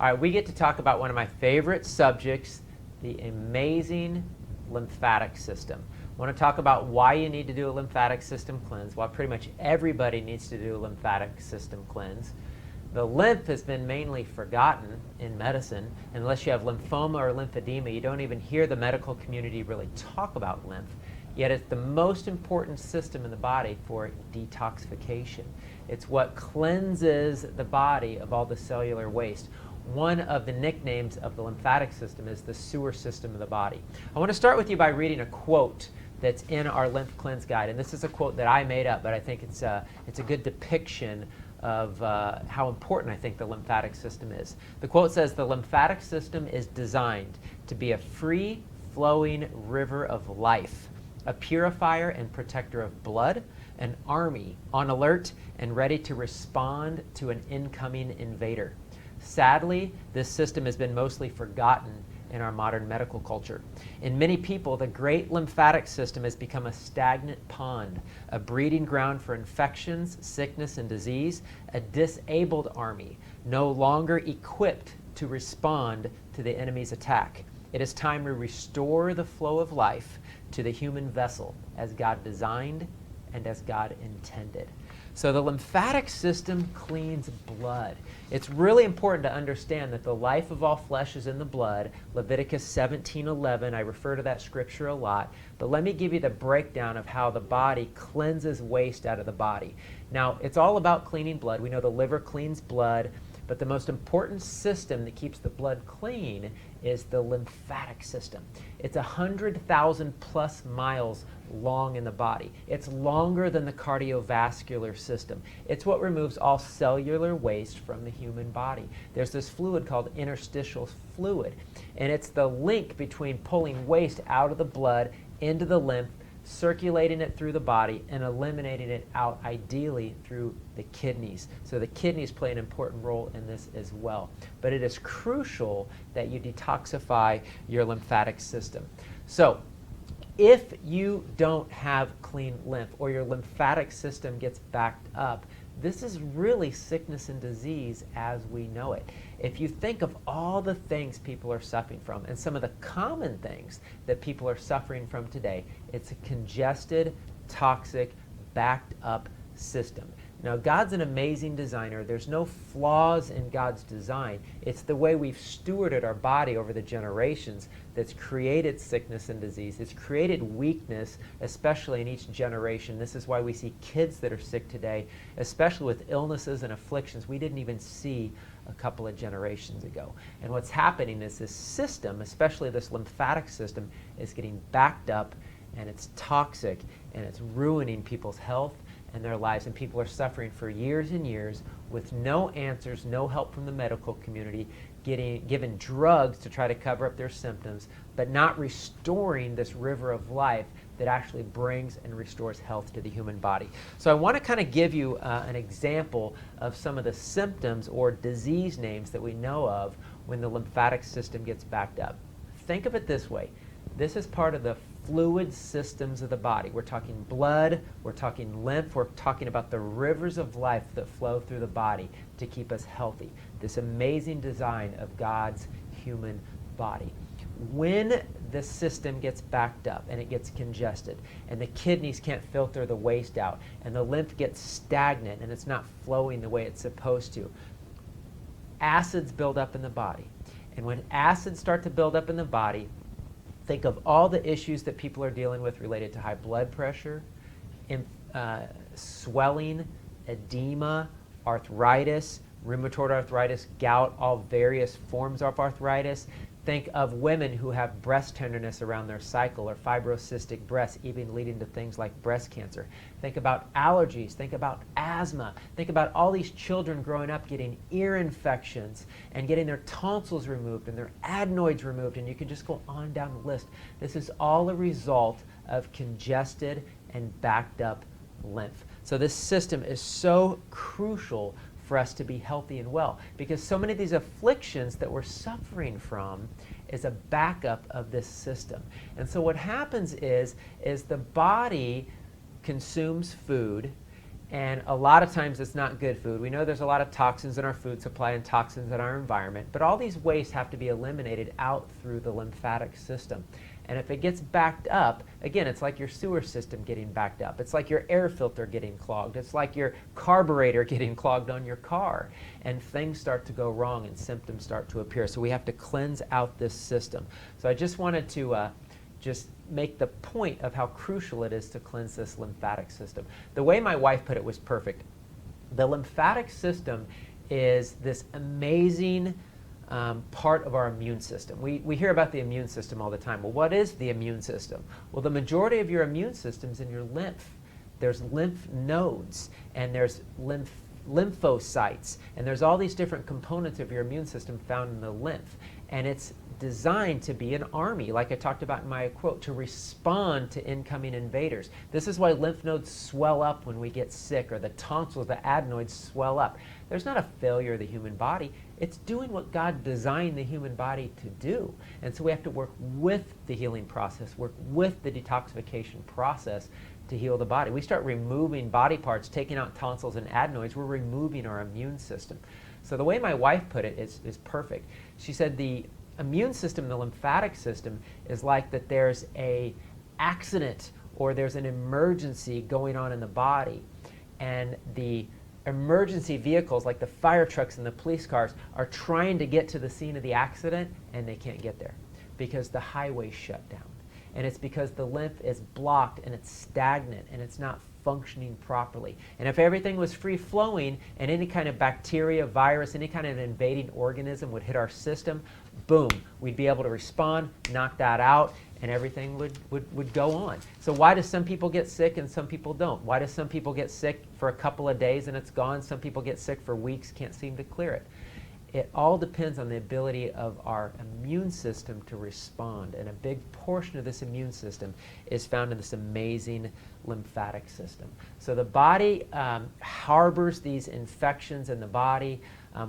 All right, we get to talk about one of my favorite subjects, the amazing lymphatic system. I want to talk about why you need to do a lymphatic system cleanse, why pretty much everybody needs to do a lymphatic system cleanse. The lymph has been mainly forgotten in medicine. Unless you have lymphoma or lymphedema, you don't even hear the medical community really talk about lymph. Yet it's the most important system in the body for detoxification. It's what cleanses the body of all the cellular waste. One of the nicknames of the lymphatic system is the sewer system of the body. I want to start with you by reading a quote that's in our lymph cleanse guide. And this is a quote that I made up, but I think it's a good depiction of how important I think the lymphatic system is. The quote says, "The lymphatic system is designed to be a free-flowing river of life, a purifier and protector of blood, an army on alert and ready to respond to an incoming invader." Sadly, this system has been mostly forgotten in our modern medical culture. In many people, the great lymphatic system has become a stagnant pond, a breeding ground for infections, sickness, and disease, a disabled army, no longer equipped to respond to the enemy's attack. It is time to restore the flow of life to the human vessel as God designed and as God intended. So the lymphatic system cleans blood. It's really important to understand that the life of all flesh is in the blood. Leviticus 17:11, I refer to that scripture a lot. But let me give you the breakdown of how the body cleanses waste out of the body. Now, it's all about cleaning blood. We know the liver cleans blood, but the most important system that keeps the blood clean is the lymphatic system. It's 100,000 plus miles long in the body. It's longer than the cardiovascular system. It's what removes all cellular waste from the human body. There's this fluid called interstitial fluid, and it's the link between pulling waste out of the blood into the lymph, circulating it through the body, and eliminating it out ideally through the kidneys. So the kidneys play an important role in this as well. But it is crucial that you detoxify your lymphatic system. So if you don't have clean lymph or your lymphatic system gets backed up, this is really sickness and disease as we know it. If you think of all the things people are suffering from and some of the common things that people are suffering from today, it's a congested, toxic, backed up system. Now, God's an amazing designer. There's no flaws in God's design. It's the way we've stewarded our body over the generations that's created sickness and disease. It's created weakness, especially in each generation. This is why we see kids that are sick today, especially with illnesses and afflictions we didn't even see a couple of generations ago. And what's happening is this system, especially this lymphatic system, is getting backed up, and it's toxic, and it's ruining people's health and their lives, and people are suffering for years and years with no answers, no help from the medical community, getting given drugs to try to cover up their symptoms, but not restoring this river of life that actually brings and restores health to the human body. So I want to kind of give you an example of some of the symptoms or disease names that we know of when the lymphatic system gets backed up. Think of it this way. This is part of the fluid systems of the body. We're talking blood, we're talking lymph, we're talking about the rivers of life that flow through the body to keep us healthy. This amazing design of God's human body. When the system gets backed up and it gets congested and the kidneys can't filter the waste out and the lymph gets stagnant and it's not flowing the way it's supposed to, acids build up in the body. And when acids start to build up in the body, think of all the issues that people are dealing with related to high blood pressure, swelling, edema, arthritis, rheumatoid arthritis, gout, all various forms of arthritis. Think of women who have breast tenderness around their cycle or fibrocystic breasts, even leading to things like breast cancer. Think about allergies. Think about asthma. Think about all these children growing up getting ear infections and getting their tonsils removed and their adenoids removed, and you can just go on down the list. This is all a result of congested and backed up lymph. So this system is so crucial for us to be healthy and well, because so many of these afflictions that we're suffering from is a backup of this system. And so what happens is the body consumes food And a lot of times it's not good food. We know there's a lot of toxins in our food supply and toxins in our environment, but all these wastes have to be eliminated out through the lymphatic system. And if it gets backed up, again, it's like your sewer system getting backed up. It's like your air filter getting clogged. It's like your carburetor getting clogged on your car. And things start to go wrong and symptoms start to appear. So we have to cleanse out this system. So I just wanted to just make the point of how crucial it is to cleanse this lymphatic system. The way my wife put it was perfect. The lymphatic system is this amazing part of our immune system. We hear about the immune system all the time. Well, what is the immune system? Well, the majority of your immune system is in your lymph. There's lymph nodes, and there's lymphocytes, and there's all these different components of your immune system found in the lymph. And it's designed to be an army, like I talked about in my quote, to respond to incoming invaders. This is why lymph nodes swell up when we get sick, or the tonsils, the adenoids swell up. There's not a failure of the human body. It's doing what God designed the human body to do. And so we have to work with the healing process, work with the detoxification process to heal the body. We start removing body parts, taking out tonsils and adenoids, we're removing our immune system. So the way my wife put it is perfect. She said the immune system, the lymphatic system, is like that there's an accident or there's an emergency going on in the body, and the emergency vehicles like the fire trucks and the police cars are trying to get to the scene of the accident, and they can't get there because the highway's shut down. And it's because the lymph is blocked and it's stagnant and it's not functioning properly. And if everything was free flowing and any kind of bacteria, virus, any kind of invading organism would hit our system, boom, we'd be able to respond, knock that out, and everything would go on. So why do some people get sick and some people don't? Why do some people get sick for a couple of days and it's gone? Some people get sick for weeks, can't seem to clear it. It all depends on the ability of our immune system to respond. And a big portion of this immune system is found in this amazing lymphatic system. So the body harbors these infections in the body.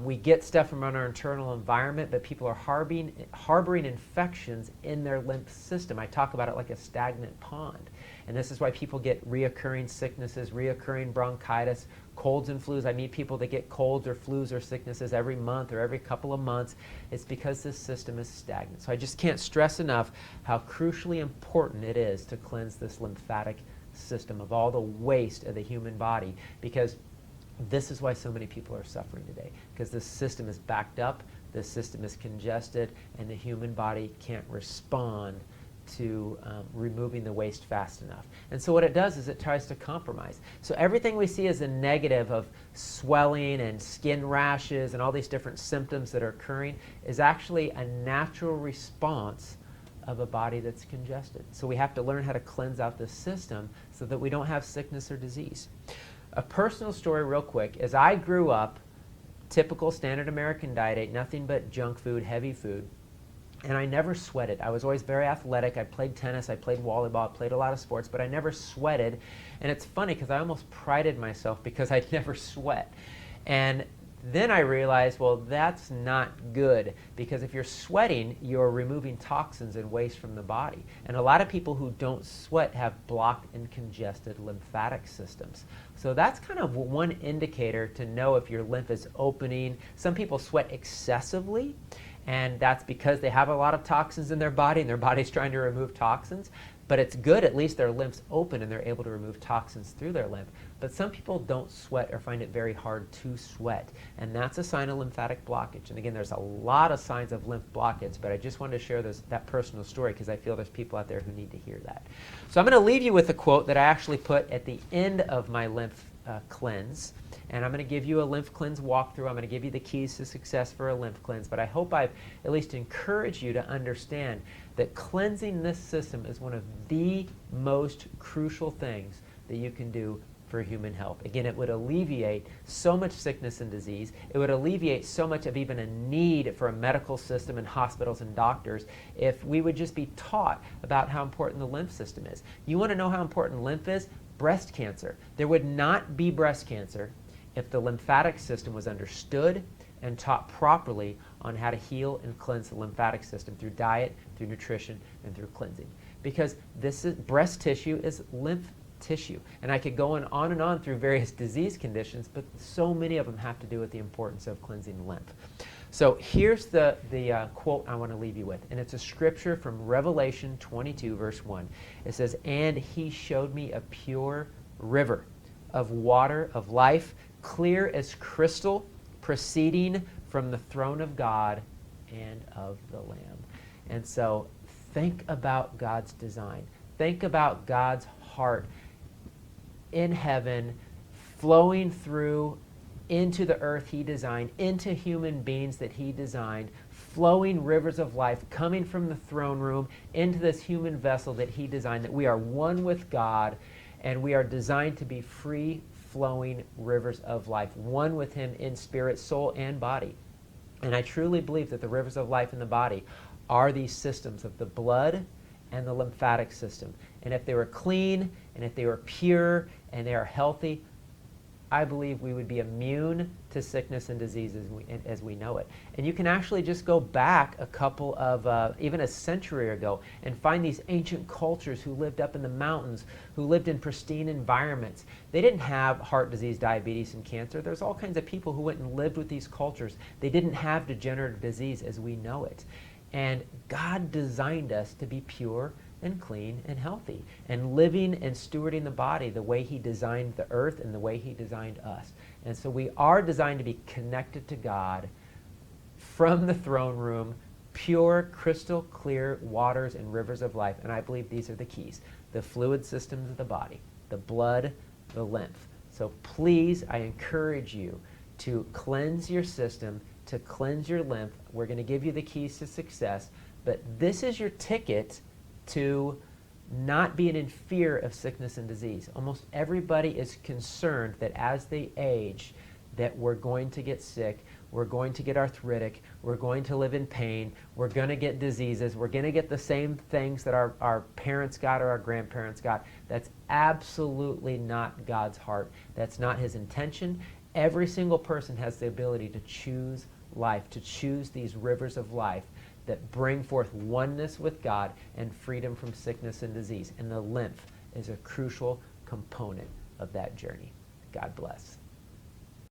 We get stuff from our internal environment, but people are harboring infections in their lymph system. I talk about it like a stagnant pond. And this is why people get reoccurring sicknesses, reoccurring bronchitis, colds and flus. I meet people that get colds or flus or sicknesses every month or every couple of months. It's because this system is stagnant. So I just can't stress enough how crucially important it is to cleanse this lymphatic system of all the waste of the human body, because this is why so many people are suffering today, because this system is backed up, this system is congested, and the human body can't respond to removing the waste fast enough. And so what it does is it tries to compromise. So everything we see as a negative of swelling and skin rashes and all these different symptoms that are occurring is actually a natural response of a body that's congested. So we have to learn how to cleanse out this system so that we don't have sickness or disease. A personal story real quick is I grew up, typical standard American diet, ate nothing but junk food, heavy food, and I never sweated. I was always very athletic. I played tennis, I played volleyball, I played a lot of sports, but I never sweated. And it's funny because I almost prided myself because I'd never sweat. And then I realized, well, that's not good, because if you're sweating, you're removing toxins and waste from the body. And a lot of people who don't sweat have blocked and congested lymphatic systems. So that's kind of one indicator to know if your lymph is opening. Some people sweat excessively, and that's because they have a lot of toxins in their body and their body's trying to remove toxins. But it's good, at least their lymph's open and they're able to remove toxins through their lymph. But some people don't sweat or find it very hard to sweat, and that's a sign of lymphatic blockage. And again, there's a lot of signs of lymph blockage, but I just wanted to share that personal story because I feel there's people out there who need to hear that. So I'm going to leave you with a quote that I actually put at the end of my lymph cleanse. And I'm going to give you a lymph cleanse walkthrough. I'm going to give you the keys to success for a lymph cleanse. But I hope I've at least encouraged you to understand that cleansing this system is one of the most crucial things that you can do for human health. Again, it would alleviate so much sickness and disease. It would alleviate so much of even a need for a medical system and hospitals and doctors if we would just be taught about how important the lymph system is. You want to know how important lymph is? Breast cancer. There would not be breast cancer if the lymphatic system was understood and taught properly on how to heal and cleanse the lymphatic system through diet, through nutrition, and through cleansing. Because breast tissue is lymph tissue. And I could go on and on through various disease conditions, but so many of them have to do with the importance of cleansing the lymph. So here's the quote I want to leave you with, and it's a scripture from Revelation 22, verse 1. It says, "And he showed me a pure river of water of life, clear as crystal, proceeding from the throne of God and of the Lamb." And so think about God's design. Think about God's heart in heaven, flowing through into the earth he designed, into human beings that he designed, flowing rivers of life coming from the throne room into this human vessel that he designed, that we are one with God, and we are designed to be free-flowing rivers of life, one with him in spirit, soul, and body. And I truly believe that the rivers of life in the body are these systems of the blood and the lymphatic system. And if they were clean, and if they were pure, and they are healthy, I believe we would be immune to sickness and disease as we know it. And you can actually just go back a couple of, even a century ago, and find these ancient cultures who lived up in the mountains, who lived in pristine environments. They didn't have heart disease, diabetes, and cancer. There's all kinds of people who went and lived with these cultures. They didn't have degenerative disease as we know it. And God designed us to be pure and clean and healthy, and living and stewarding the body the way he designed the earth and the way he designed us. And so we are designed to be connected to God from the throne room, pure, crystal clear waters and rivers of life. And I believe these are the keys: the fluid systems of the body, the blood, the lymph. So please, I encourage you to cleanse your system, to cleanse your lymph. We're going to give you the keys to success, but this is your ticket to not being in fear of sickness and disease. Almost everybody is concerned that as they age, that we're going to get sick, we're going to get arthritic, we're going to live in pain, we're going to get diseases, we're going to get the same things that our parents got or our grandparents got. That's absolutely not God's heart. That's not his intention. Every single person has the ability to choose life, to choose these rivers of life that bring forth oneness with God and freedom from sickness and disease. And the lymph is a crucial component of that journey. God bless.